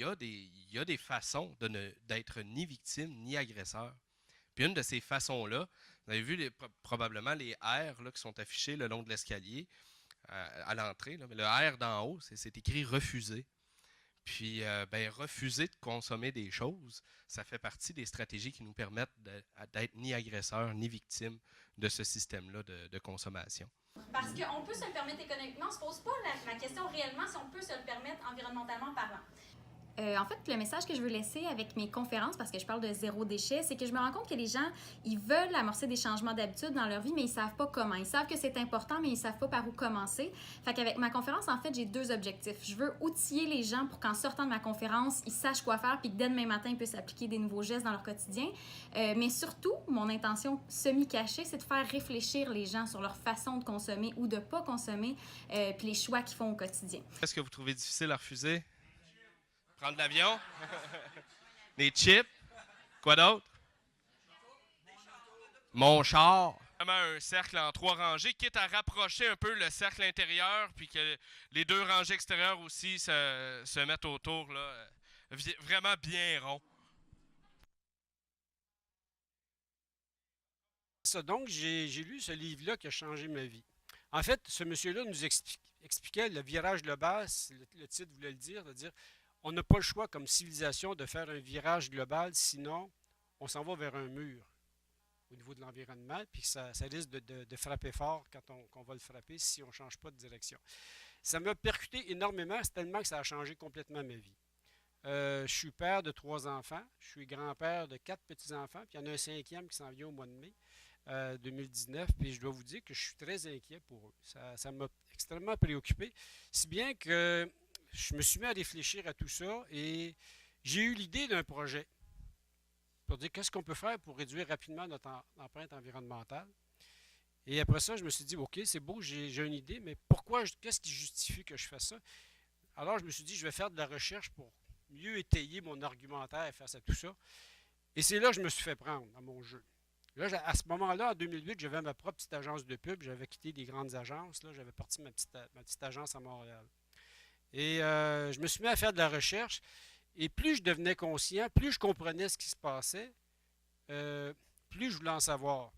il y a des façons d'être ni victime ni agresseur. Puis une de ces façons-là, vous avez vu probablement les R là, qui sont affichés le long de l'escalier à l'entrée, là, mais le R d'en haut, c'est écrit refuser. Puis, ben, refuser de consommer des choses, ça fait partie des stratégies qui nous permettent d'être ni agresseurs ni victimes de ce système-là de consommation. Parce qu'on peut se le permettre économiquement, on ne se pose pas la question réellement si on peut se le permettre environnementalement parlant. En fait, le message que je veux laisser avec mes conférences, parce que je parle de zéro déchet, c'est que je me rends compte que les gens, ils veulent amorcer des changements d'habitude dans leur vie, mais ils savent pas comment. Ils savent que c'est important, mais ils savent pas par où commencer. Fait qu'avec ma conférence, en fait, j'ai deux objectifs. Je veux outiller les gens pour qu'en sortant de ma conférence, ils sachent quoi faire, puis que dès demain matin, ils puissent appliquer des nouveaux gestes dans leur quotidien. Mais surtout, mon intention semi-cachée, c'est de faire réfléchir les gens sur leur façon de consommer ou de pas consommer, puis les choix qu'ils font au quotidien. Est-ce que vous trouvez difficile à refuser? Prendre l'avion? Des chips? Quoi d'autre? Mon char. Vraiment un cercle en 3 rangées, quitte à rapprocher un peu le cercle intérieur, puis que les 2 rangées extérieures aussi se mettent autour, là, vraiment bien rond. Ça, donc, j'ai lu ce livre-là qui a changé ma vie. En fait, ce monsieur-là nous expliquait le virage global, le titre voulait le dire, de dire on n'a pas le choix comme civilisation de faire un virage global, sinon on s'en va vers un mur au niveau de l'environnement, puis ça risque de frapper fort quand on va le frapper si on ne change pas de direction. Ça m'a percuté énormément, c'est tellement que ça a changé complètement ma vie. Je suis père de 3 enfants, je suis grand-père de 4 petits-enfants, puis il y en a un 5e qui s'en vient au mois de mai 2019, puis je dois vous dire que je suis très inquiet pour eux. Ça m'a extrêmement préoccupé, si bien que je me suis mis à réfléchir à tout ça et j'ai eu l'idée d'un projet pour dire qu'est-ce qu'on peut faire pour réduire rapidement notre empreinte environnementale. Et après ça, je me suis dit, OK, c'est beau, j'ai une idée, mais pourquoi, qu'est-ce qui justifie que je fasse ça? Alors, je me suis dit, je vais faire de la recherche pour mieux étayer mon argumentaire face à tout ça. Et c'est là que je me suis fait prendre dans mon jeu. Là, à ce moment-là, en 2008, j'avais ma propre petite agence de pub. J'avais quitté des grandes agences. Là, j'avais parti ma petite agence à Montréal. Et je me suis mis à faire de la recherche. Et plus je devenais conscient, plus je comprenais ce qui se passait, plus je voulais en savoir.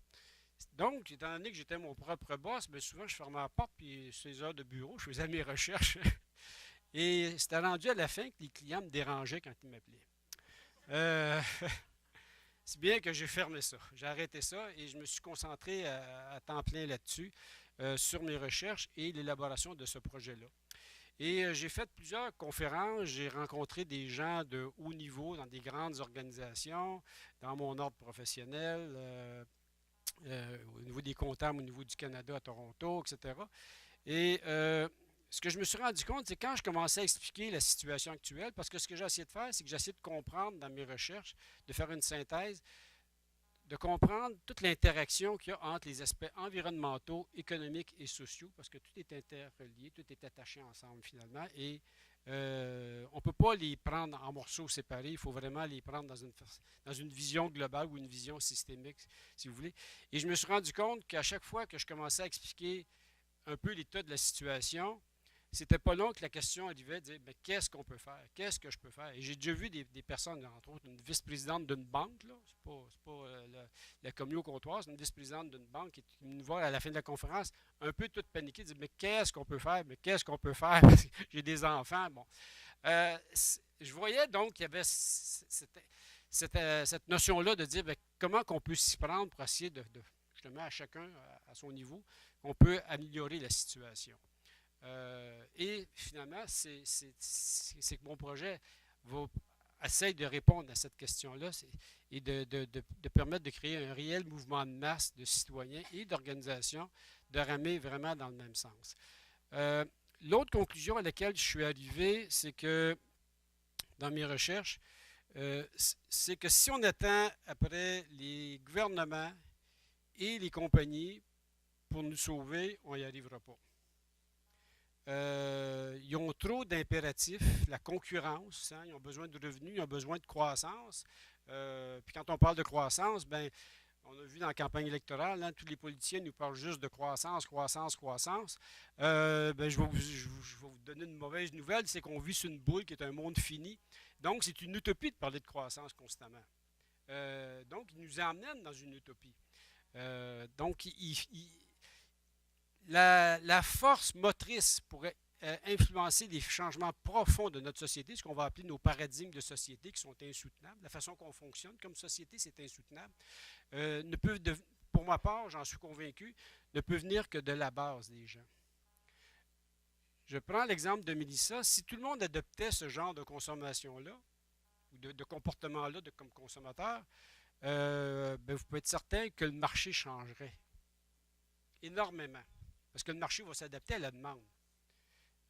Donc, étant donné que j'étais mon propre boss, bien souvent, je fermais la porte, puis sur les heures de bureau, je faisais mes recherches. Et c'était rendu à la fin que les clients me dérangeaient quand ils m'appelaient. C'est bien que j'ai fermé ça. J'ai arrêté ça et je me suis concentré à temps plein là-dessus, sur mes recherches et l'élaboration de ce projet-là. Et j'ai fait plusieurs conférences, j'ai rencontré des gens de haut niveau dans des grandes organisations, dans mon ordre professionnel, au niveau des comptables, au niveau du Canada à Toronto, etc. Et ce que je me suis rendu compte, c'est quand je commençais à expliquer la situation actuelle, parce que ce que j'ai essayé de faire, c'est que j'ai essayé de comprendre dans mes recherches, de faire une synthèse, de comprendre toute l'interaction qu'il y a entre les aspects environnementaux, économiques et sociaux, parce que tout est interrelié, tout est attaché ensemble finalement, et on ne peut pas les prendre en morceaux séparés, il faut vraiment les prendre dans une vision globale ou une vision systémique, si vous voulez. Et je me suis rendu compte qu'à chaque fois que je commençais à expliquer un peu l'état de la situation, c'était pas long que la question arrivait de dire mais qu'est-ce qu'on peut faire? Qu'est-ce que je peux faire? Et j'ai déjà vu des personnes, entre autres une vice-présidente d'une banque, là, c'est pas la commis au comptoir, c'est une vice-présidente d'une banque qui nous voit à la fin de la conférence un peu toute paniquée, dire mais qu'est-ce qu'on peut faire? Mais qu'est-ce qu'on peut faire? J'ai des enfants. Bon. Je voyais donc qu'il y avait cette notion-là de dire bien, comment qu'on peut s'y prendre pour essayer justement à chacun à son niveau, qu'on peut améliorer la situation. Et finalement, c'est que mon projet essaye de répondre à cette question-là et de permettre de créer un réel mouvement de masse de citoyens et d'organisations de ramer vraiment dans le même sens. L'autre conclusion à laquelle je suis arrivé, c'est que dans mes recherches, c'est que si on attend après les gouvernements et les compagnies pour nous sauver, on n'y arrivera pas. Ils ont trop d'impératifs, la concurrence, ils ont besoin de revenus, ils ont besoin de croissance. Puis quand on parle de croissance, ben, On a vu dans la campagne électorale, hein, tous les politiciens nous parlent juste de croissance, croissance, croissance. Je vais vous donner une mauvaise nouvelle, c'est qu'on vit sur une boule qui est un monde fini. Donc, c'est une utopie de parler de croissance constamment. Donc, il nous emmène dans une utopie. Donc, la force motrice pourrait influencer des changements profonds de notre société, ce qu'on va appeler nos paradigmes de société qui sont insoutenables. La façon qu'on fonctionne comme société, c'est insoutenable. Pour ma part, j'en suis convaincu, ne peut venir que de la base des gens. Je prends l'exemple de Mélissa. Si tout le monde adoptait ce genre de consommation-là, ou de comportement-là comme consommateur, vous pouvez être certain que le marché changerait énormément. Parce que le marché va s'adapter à la demande.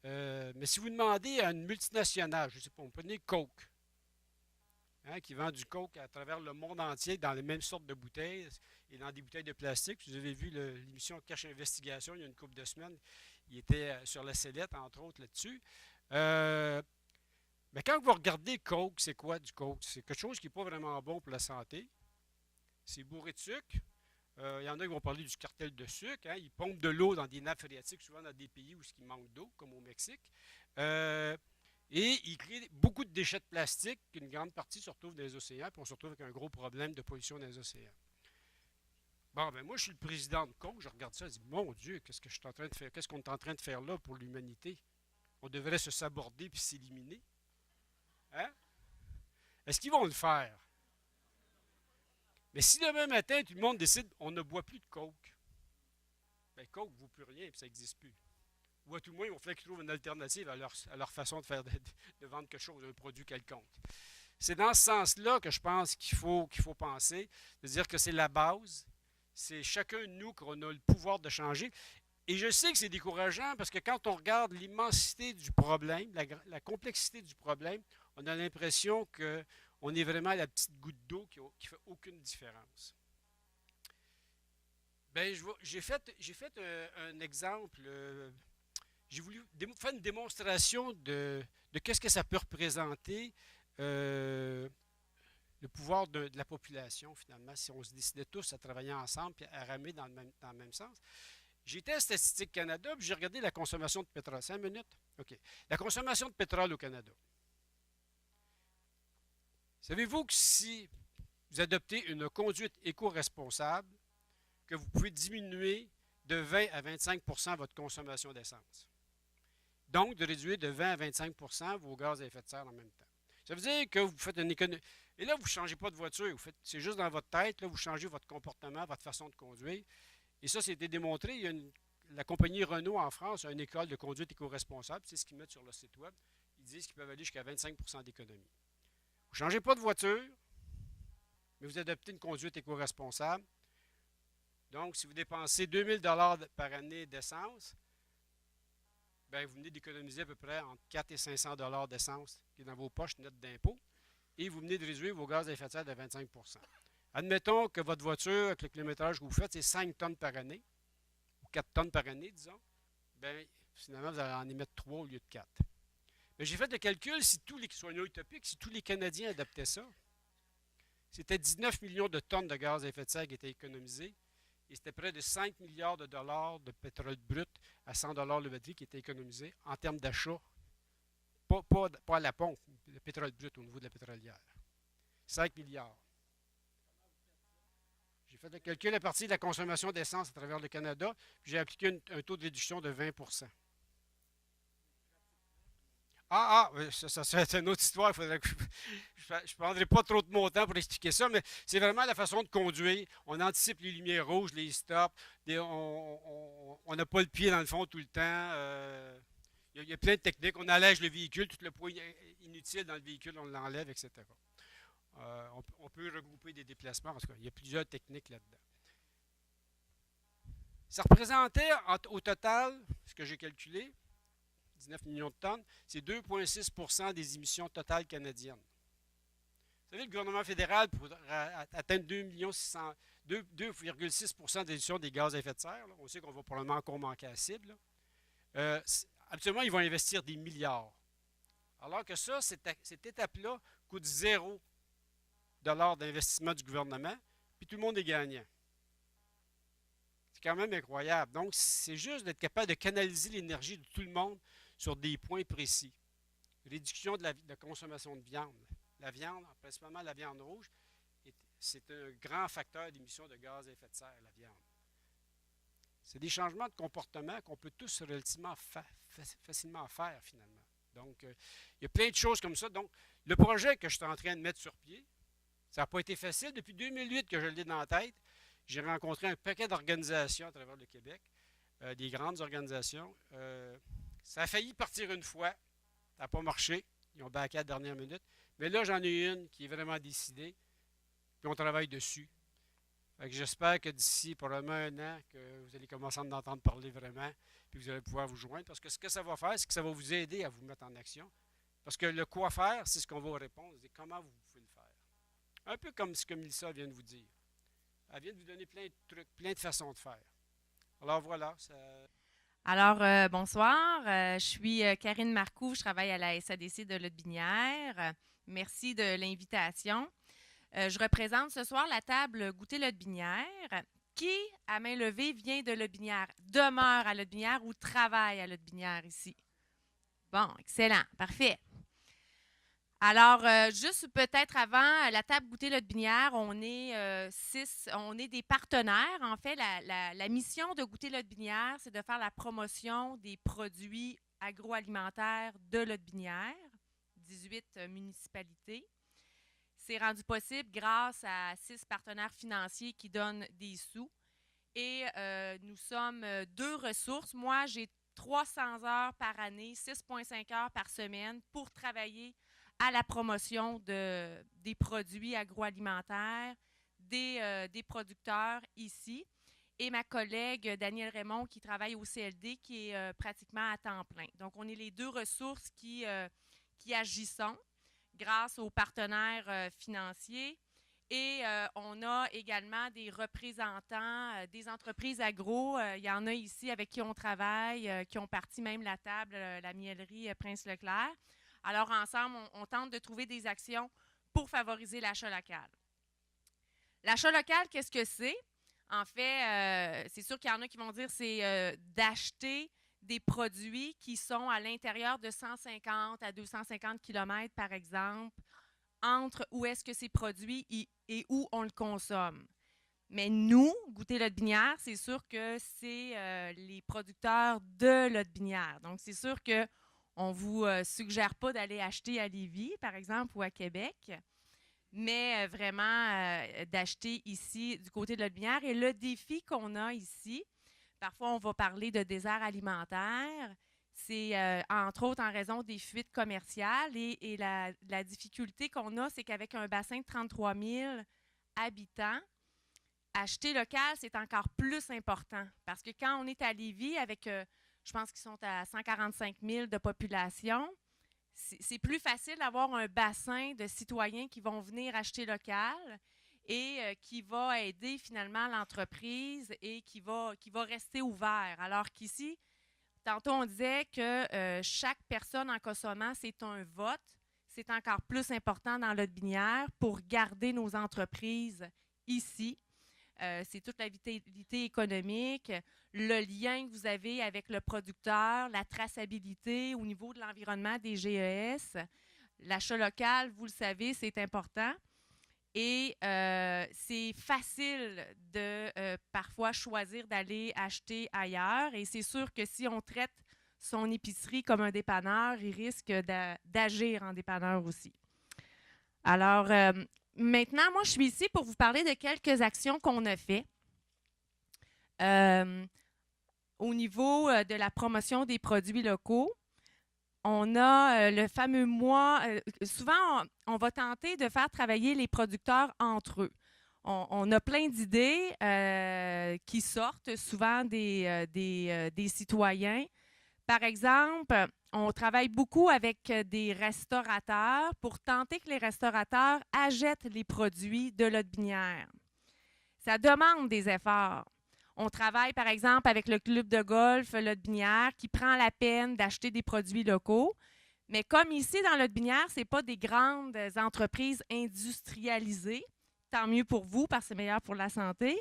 Mais si vous demandez à une multinationale, je ne sais pas, vous prenez Coke, hein, qui vend du Coke à travers le monde entier dans les mêmes sortes de bouteilles et dans des bouteilles de plastique. Vous avez vu l'émission Cache Investigation il y a une couple de semaines. Il était sur la sellette, entre autres, là-dessus. Mais quand vous regardez Coke, c'est quoi du Coke? C'est quelque chose qui n'est pas vraiment bon pour la santé. C'est bourré de sucre. Il y en a qui vont parler du cartel de sucre. Hein. Ils pompent de l'eau dans des nappes phréatiques, souvent dans des pays où il manque d'eau, comme au Mexique. Et ils créent beaucoup de déchets de plastique, une grande partie se retrouve dans les océans, puis on se retrouve avec un gros problème de pollution dans les océans. Bon, ben moi, je suis le président de Coke, je regarde ça et je dis, mon Dieu, qu'est-ce que je suis en train de faire? Qu'est-ce qu'on est en train de faire là pour l'humanité? On devrait se saborder puis s'éliminer. Hein? Est-ce qu'ils vont le faire? Mais si demain matin, tout le monde décide on ne boit plus de Coke, bien Coke ne vaut plus rien et ça n'existe plus. Ou à tout le moins, il va falloir qu'ils trouvent une alternative à leur façon de vendre quelque chose, un produit quelconque. C'est dans ce sens-là que je pense qu'il faut penser, de dire que c'est la base, c'est chacun de nous qu'on a le pouvoir de changer. Et je sais que c'est décourageant parce que quand on regarde l'immensité du problème, la complexité du problème, on a l'impression qu'on est vraiment la petite goutte d'eau qui ne fait aucune différence. Ben, j'ai fait un exemple. J'ai voulu faire une démonstration de qu'est-ce que ça peut représenter le pouvoir de la population, finalement, si on se décidait tous à travailler ensemble et à ramer dans le même sens. J'étais à Statistique Canada, puis j'ai regardé la consommation de pétrole. 5 minutes? OK. La consommation de pétrole au Canada. Savez-vous que si vous adoptez une conduite éco-responsable, que vous pouvez diminuer de 20 à 25 % votre consommation d'essence? Donc, de réduire de 20 à 25 % vos gaz à effet de serre en même temps. Ça veut dire que vous faites une économie. Et là, vous ne changez pas de voiture. C'est juste dans votre tête, là, vous changez votre comportement, votre façon de conduire. Et ça, c'était démontré. La compagnie Renault en France a une école de conduite éco-responsable. C'est ce qu'ils mettent sur leur site web. Ils disent qu'ils peuvent aller jusqu'à 25 % d'économie. Vous ne changez pas de voiture, mais vous adoptez une conduite éco-responsable. Donc, si vous dépensez 2 000 $ par année d'essence, bien, vous venez d'économiser à peu près entre 4 et 500 $ d'essence qui est dans vos poches nettes d'impôts. Et vous venez de réduire vos gaz à effet de serre de 25 %. Admettons que votre voiture, avec le kilométrage que vous faites, c'est 5 tonnes par année, ou 4 tonnes par année, disons. Bien, finalement, vous allez en émettre 3 au lieu de 4. Mais j'ai fait le calcul, si tous les soignants utopiques, si tous les Canadiens adoptaient ça, c'était 19 millions de tonnes de gaz à effet de serre qui étaient économisées, et c'était près de 5 milliards de dollars de pétrole brut à 100 $ le mètre qui étaient économisés en termes d'achat, pas à la pompe, le pétrole brut au niveau de la pétrolière. 5 milliards. J'ai fait le calcul à partir de la consommation d'essence à travers le Canada, puis j'ai appliqué un taux de réduction de 20 %. Ça c'est une autre histoire. Je ne prendrai pas trop de mon temps pour expliquer ça, mais c'est vraiment la façon de conduire. On anticipe les lumières rouges, les stops. On n'a pas le pied dans le fond tout le temps. Il y a plein de techniques. On allège le véhicule, tout le poids inutile dans le véhicule, on l'enlève, etc. On peut regrouper des déplacements. En tout cas, il y a plusieurs techniques là-dedans. Ça représentait au total, ce que j'ai calculé, 19 millions de tonnes, c'est 2,6 % des émissions totales canadiennes. Vous savez, le gouvernement fédéral, pour atteindre 2,6 % des émissions des gaz à effet de serre, là, on sait qu'on va probablement encore manquer à cible. Absolument, ils vont investir des milliards. Alors que ça, cette étape-là coûte 0 $ d'investissement du gouvernement, puis tout le monde est gagnant. quand même incroyable. Donc, c'est juste d'être capable de canaliser l'énergie de tout le monde sur des points précis. Réduction de la consommation de viande. La viande, principalement la viande rouge, c'est un grand facteur d'émission de gaz à effet de serre, la viande. C'est des changements de comportement qu'on peut tous relativement facilement faire, finalement. Donc, il y a plein de choses comme ça. Donc, le projet que je suis en train de mettre sur pied, ça n'a pas été facile. Depuis 2008 que je l'ai dans la tête, j'ai rencontré un paquet d'organisations à travers le Québec, des grandes organisations. Ça a failli partir une fois. Ça n'a pas marché. Ils ont backé à la dernière minute. Mais là, j'en ai une qui est vraiment décidée. Puis on travaille dessus. J'espère que d'ici probablement 1 an, que vous allez commencer à en entendre parler vraiment, puis vous allez pouvoir vous joindre. Parce que ce que ça va faire, c'est que ça va vous aider à vous mettre en action. Parce que le quoi faire, c'est ce qu'on va vous répondre. C'est comment vous pouvez le faire. Un peu comme ce que Mélissa vient de vous dire. Elle vient de vous donner plein de trucs, plein de façons de faire. Alors voilà. Alors, bonsoir. Je suis Karine Marcoux. Je travaille à la SADC de Lotbinière. Merci de l'invitation. Je représente ce soir la table Goûter Lotbinière. Qui, à main levée, vient de Lotbinière, demeure à Lotbinière ou travaille à Lotbinière ici? Bon, excellent, parfait. Alors, juste peut-être avant la table Goûter Lotbinière, on est des partenaires. En fait, la mission de Goûter Lotbinière, c'est de faire la promotion des produits agroalimentaires de Lotbinière, 18 municipalités. C'est rendu possible grâce à 6 partenaires financiers qui donnent des sous. Et nous sommes 2 ressources. Moi, j'ai 300 heures par année, 6,5 heures par semaine pour travailler à la promotion des produits agroalimentaires, des producteurs ici. Et ma collègue Danielle Raymond qui travaille au CLD qui est pratiquement à temps plein. Donc, on est les 2 ressources qui agissons grâce aux partenaires financiers. Et on a également des représentants des entreprises agro. Il y en a ici avec qui on travaille, qui ont parti même la table, la miellerie Prince-Leclerc. Alors, ensemble, on tente de trouver des actions pour favoriser l'achat local. L'achat local, qu'est-ce que c'est? En fait, c'est sûr qu'il y en a qui vont dire c'est d'acheter des produits qui sont à l'intérieur de 150 à 250 km, par exemple, entre où est-ce que c'est produit et où on le consomme. Mais nous, Goûter Lotbinière, c'est sûr que c'est les producteurs de Lotbinière. Donc, c'est sûr qu'on ne vous suggère pas d'aller acheter à Lévis, par exemple, ou à Québec, mais vraiment d'acheter ici du côté de Lotbinière. Et le défi qu'on a ici, parfois on va parler de désert alimentaire, c'est entre autres en raison des fuites commerciales et la difficulté qu'on a, c'est qu'avec un bassin de 33 000 habitants, acheter local, c'est encore plus important. Parce que quand on est à Lévis, avec, je pense qu'ils sont à 145 000 de population, c'est plus facile d'avoir un bassin de citoyens qui vont venir acheter local et qui va aider finalement l'entreprise et qui va rester ouvert. Alors qu'ici, tantôt on disait que chaque personne en consommant, c'est un vote. C'est encore plus important dans Lotbinière pour garder nos entreprises ici. C'est toute la vitalité économique, le lien que vous avez avec le producteur, la traçabilité au niveau de l'environnement des GES. L'achat local, vous le savez, c'est important. Et c'est facile de parfois choisir d'aller acheter ailleurs. Et c'est sûr que si on traite son épicerie comme un dépanneur, il risque d'agir en dépanneur aussi. Alors, maintenant, moi, je suis ici pour vous parler de quelques actions qu'on a faites au niveau de la promotion des produits locaux. On a le fameux mois, souvent on va tenter de faire travailler les producteurs entre eux. On a plein d'idées qui sortent souvent des citoyens. Par exemple, on travaille beaucoup avec des restaurateurs pour tenter que les restaurateurs achètent les produits de Lotbinière. Ça demande des efforts. On travaille, par exemple, avec le club de golf Lotbinière qui prend la peine d'acheter des produits locaux. Mais comme ici, dans Lotbinière, ce n'est pas des grandes entreprises industrialisées. Tant mieux pour vous, parce que c'est meilleur pour la santé.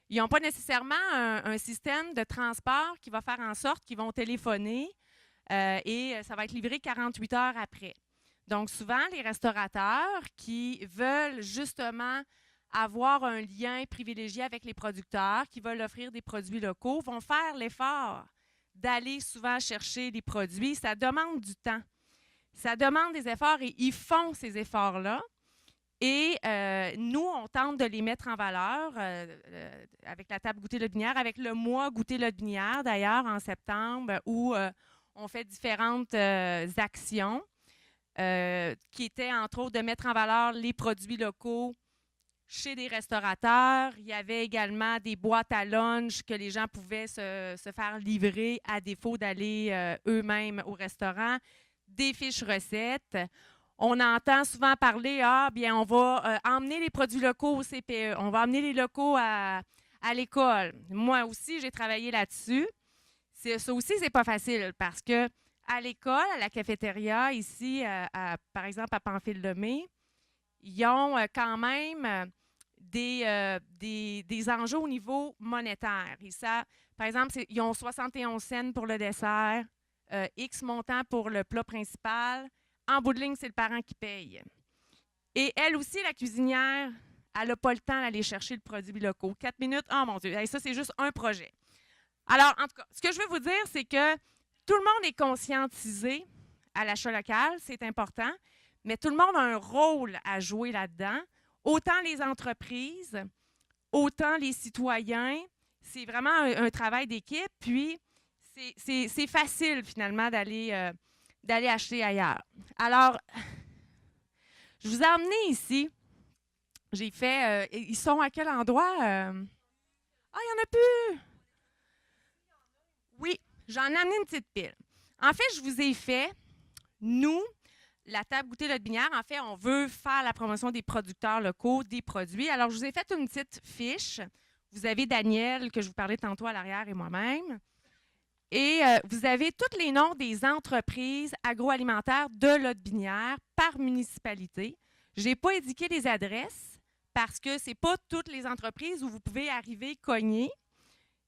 Ils n'ont pas nécessairement un système de transport qui va faire en sorte qu'ils vont téléphoner et ça va être livré 48 heures après. Donc, souvent, les restaurateurs qui veulent justement avoir un lien privilégié avec les producteurs, qui veulent offrir des produits locaux, vont faire l'effort d'aller souvent chercher les produits. Ça demande du temps. Ça demande des efforts et ils font ces efforts-là. Et nous, on tente de les mettre en valeur avec la table Goûter Lotbinière, avec le mois Goûter Lotbinière, d'ailleurs, en septembre, où on fait différentes actions qui étaient, entre autres, de mettre en valeur les produits locaux chez des restaurateurs. Il y avait également des boîtes à lunch que les gens pouvaient se faire livrer à défaut d'aller eux-mêmes au restaurant, des fiches recettes. On entend souvent parler, bien, on va emmener les produits locaux au CPE, on va emmener les locaux à l'école. Moi aussi, j'ai travaillé là-dessus. Ça aussi, c'est pas facile parce que à l'école, à la cafétéria, ici, par exemple, à Pamphile-Lemay, ils ont quand même des enjeux au niveau monétaire. Et ça, par exemple, ils ont 71 cents pour le dessert, X montant pour le plat principal. En bout de ligne, c'est le parent qui paye. Et elle aussi, la cuisinière, elle n'a pas le temps d'aller chercher le produit local. 4 minutes, oh mon Dieu, ça, c'est juste un projet. Alors, en tout cas, ce que je veux vous dire, c'est que tout le monde est conscientisé à l'achat local, c'est important, mais tout le monde a un rôle à jouer là-dedans. Autant les entreprises, autant les citoyens. C'est vraiment un travail d'équipe. Puis, c'est facile, finalement, d'aller acheter ailleurs. Alors, je vous ai emmené ici. J'ai fait... ils sont à quel endroit? Ah, il n'y en a plus! Oui, j'en ai amené une petite pile. En fait, je vous ai fait, nous, la table Goûter Lotbinière, en fait, on veut faire la promotion des producteurs locaux, des produits. Alors, je vous ai fait une petite fiche. Vous avez Daniel, que je vous parlais tantôt à l'arrière, et moi-même. Et vous avez tous les noms des entreprises agroalimentaires de Lotbinière par municipalité. Je n'ai pas indiqué les adresses parce que ce n'est pas toutes les entreprises où vous pouvez arriver, cogner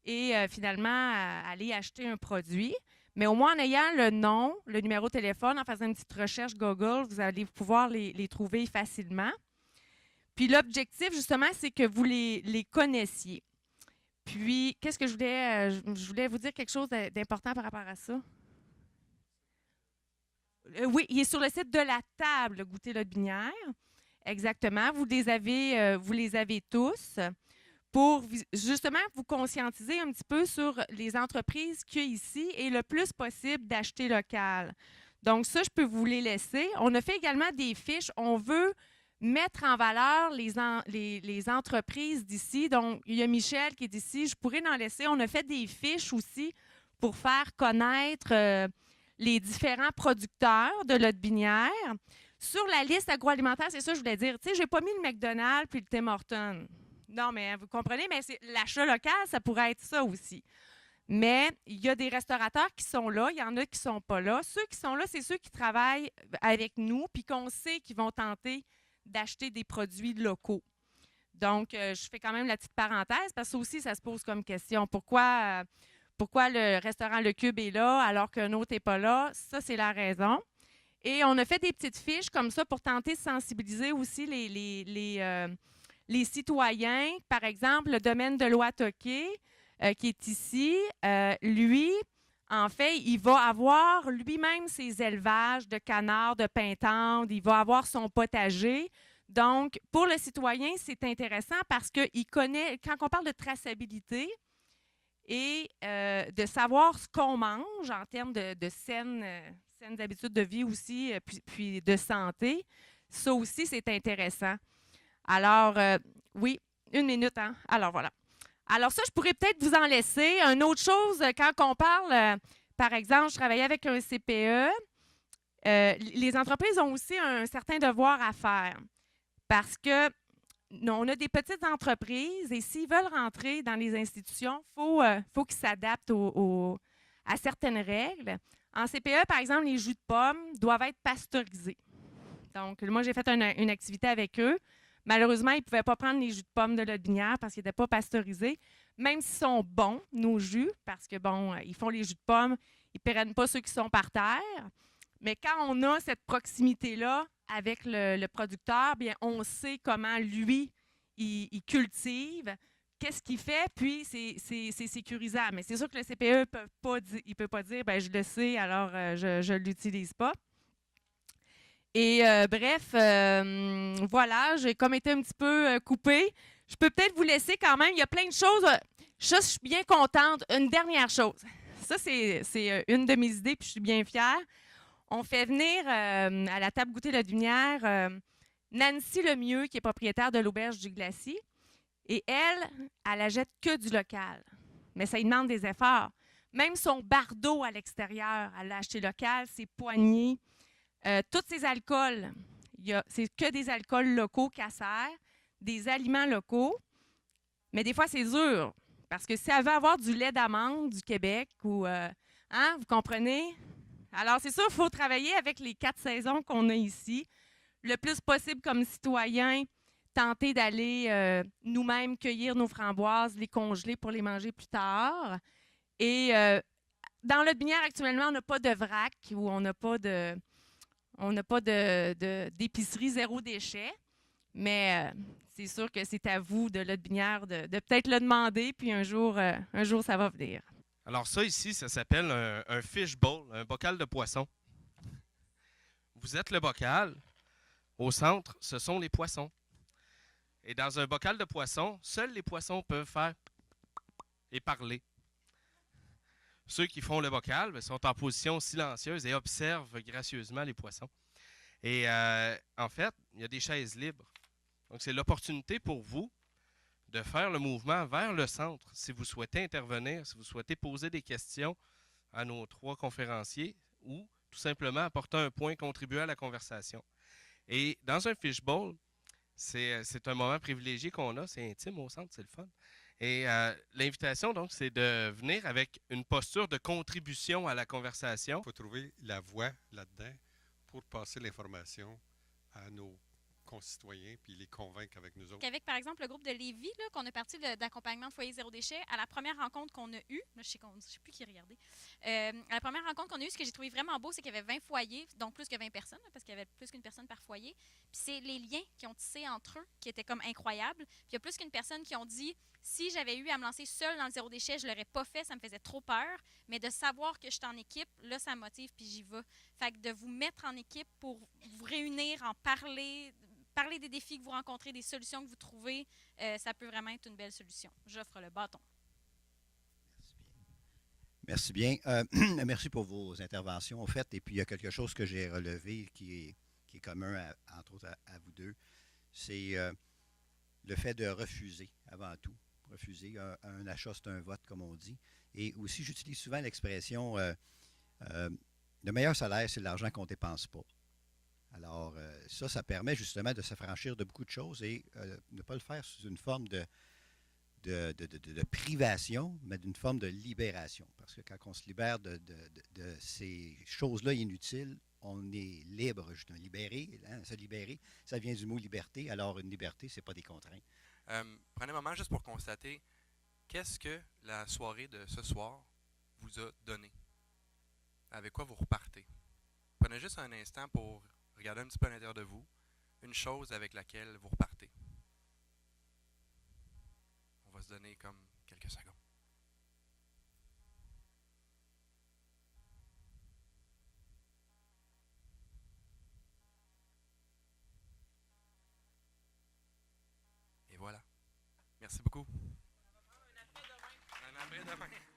et finalement aller acheter un produit. Mais au moins en ayant le nom, le numéro de téléphone, en faisant une petite recherche Google, vous allez pouvoir les trouver facilement. Puis l'objectif, justement, c'est que vous les connaissiez. Puis, qu'est-ce que je voulais vous dire quelque chose d'important par rapport à ça. Oui, il est sur le site de la table Goûter Lotbinière. Exactement. Vous les avez tous pour justement vous conscientiser un petit peu sur les entreprises qu'il y a ici et le plus possible d'acheter local. Donc, ça, je peux vous les laisser. On a fait également des fiches. On veut mettre en valeur les entreprises d'ici. Donc, il y a Michel qui est ici. Je pourrais en laisser. On a fait des fiches aussi pour faire connaître les différents producteurs de Lotbinière. Sur la liste agroalimentaire, c'est ça que je voulais dire. Tu sais, je n'ai pas mis le McDonald's puis le Tim Hortons. Non, mais vous comprenez, mais l'achat local, ça pourrait être ça aussi. Mais il y a des restaurateurs qui sont là, il y en a qui ne sont pas là. Ceux qui sont là, c'est ceux qui travaillent avec nous puis qu'on sait qu'ils vont tenter d'acheter des produits locaux. Donc, je fais quand même la petite parenthèse parce que ça aussi, ça se pose comme question. Pourquoi le restaurant Le Cube est là alors qu'un autre n'est pas là? Ça, c'est la raison. Et on a fait des petites fiches comme ça pour tenter de sensibiliser aussi les citoyens. Par exemple, le domaine de l'Ouatoké, qui est ici, lui, en fait, il va avoir lui-même ses élevages de canards, de pintades, il va avoir son potager. Donc, pour le citoyen, c'est intéressant parce qu'il connaît, quand on parle de traçabilité et de savoir ce qu'on mange en termes de saines habitudes de vie aussi, puis de santé, ça aussi, c'est intéressant. Alors, oui, 1 minute, hein? Alors, voilà. Alors ça, je pourrais peut-être vous en laisser. Une autre chose, quand on parle, par exemple, je travaillais avec un CPE, les entreprises ont aussi un certain devoir à faire parce que on a des petites entreprises et s'ils veulent rentrer dans les institutions, il faut qu'ils s'adaptent à certaines règles. En CPE, par exemple, les jus de pommes doivent être pasteurisés. Donc, moi, j'ai fait une activité avec eux. Malheureusement, ils ne pouvaient pas prendre les jus de pommes de Lotbinière parce qu'ils n'étaient pas pasteurisés, même s'ils sont bons, nos jus, parce que, bon, ils font les jus de pommes, ils ne pérennent pas ceux qui sont par terre. Mais quand on a cette proximité-là avec le producteur, bien, on sait comment lui, il cultive, qu'est-ce qu'il fait, puis c'est sécurisant. Mais c'est sûr que le CPE ne peut pas dire, bien, je le sais, alors je ne l'utilise pas. Et bref, voilà, j'ai comme été un petit peu coupée. Je peux peut-être vous laisser quand même. Il y a plein de choses. Je suis bien contente. Une dernière chose. Ça, c'est une de mes idées, puis je suis bien fière. On fait venir à la table goûter la lumière Nancy Lemieux, qui est propriétaire de l'Auberge du Glacis. Et elle achète que du local. Mais ça lui demande des efforts. Même son bardeau à l'extérieur, elle l'a acheté local, ses poignées. Tous ces alcools, c'est que des alcools locaux qu'elle sert, des aliments locaux. Mais des fois, c'est dur. Parce que si elle veut avoir du lait d'amande du Québec, ou, vous comprenez? Alors, c'est sûr, il faut travailler avec les 4 saisons qu'on a ici. Le plus possible comme citoyen, tenter d'aller nous-mêmes cueillir nos framboises, les congeler pour les manger plus tard. Et dans le Binière, actuellement, on n'a pas de vrac ou on n'a pas d'épicerie zéro déchet. Mais c'est sûr que c'est à vous de Lotbinière de peut-être le demander, puis un jour, ça va venir. Alors ça ici, ça s'appelle un fish bowl, un bocal de poisson. Vous êtes le bocal. Au centre, ce sont les poissons. Et dans un bocal de poisson, seuls les poissons peuvent faire et parler. Ceux qui font le bocal sont en position silencieuse et observent gracieusement les poissons. Et en fait, il y a des chaises libres. Donc, c'est l'opportunité pour vous de faire le mouvement vers le centre si vous souhaitez intervenir, si vous souhaitez poser des questions à nos 3 conférenciers ou tout simplement apporter un point, contribuer à la conversation. Et dans un fishbowl, c'est un moment privilégié qu'on a, c'est intime au centre, c'est le fun. Et l'invitation, donc, c'est de venir avec une posture de contribution à la conversation. Il faut trouver la voie là-dedans pour passer l'information à nos concitoyens puis les convaincre avec nous autres. Avec, par exemple, le groupe de Lévis, là, qu'on a parti d'accompagnement de foyer zéro déchet, à la première rencontre qu'on a eue, là, je ne sais plus qui regardait, à la première rencontre qu'on a eue, ce que j'ai trouvé vraiment beau, c'est qu'il y avait 20 foyers, donc plus que 20 personnes, là, parce qu'il y avait plus qu'une personne par foyer. Puis c'est les liens qui ont tissé entre eux qui étaient comme incroyables. Puis il y a plus qu'une personne qui ont dit, si j'avais eu à me lancer seule dans le zéro déchet, je ne l'aurais pas fait, ça me faisait trop peur. Mais de savoir que je suis en équipe, là, ça me motive, puis j'y vais. Fait que de vous mettre en équipe pour vous réunir, en parler des défis que vous rencontrez, des solutions que vous trouvez, ça peut vraiment être une belle solution. J'offre le bâton. Merci bien. Merci pour vos interventions, en fait. Et puis, il y a quelque chose que j'ai relevé qui est commun, entre autres, à vous deux. C'est le fait de refuser, avant tout. Refuser. Un achat, c'est un vote, comme on dit. Et aussi, j'utilise souvent l'expression le meilleur salaire, c'est l'argent qu'on ne dépense pas. Alors, ça permet justement de s'affranchir de beaucoup de choses et ne pas le faire sous une forme de privation, mais d'une forme de libération. Parce que quand on se libère de ces choses-là inutiles, on est libre, justement, libéré. Hein, se libérer, ça vient du mot liberté. Alors, une liberté, ce n'est pas des contraintes. Prenez un moment juste pour constater qu'est-ce que la soirée de ce soir vous a donné. Avec quoi vous repartez. Prenez juste un instant pour regardez un petit peu à l'intérieur de vous, une chose avec laquelle vous repartez. On va se donner comme quelques secondes. Et voilà. Merci beaucoup. On va prendre un après-demain. Un après-demain.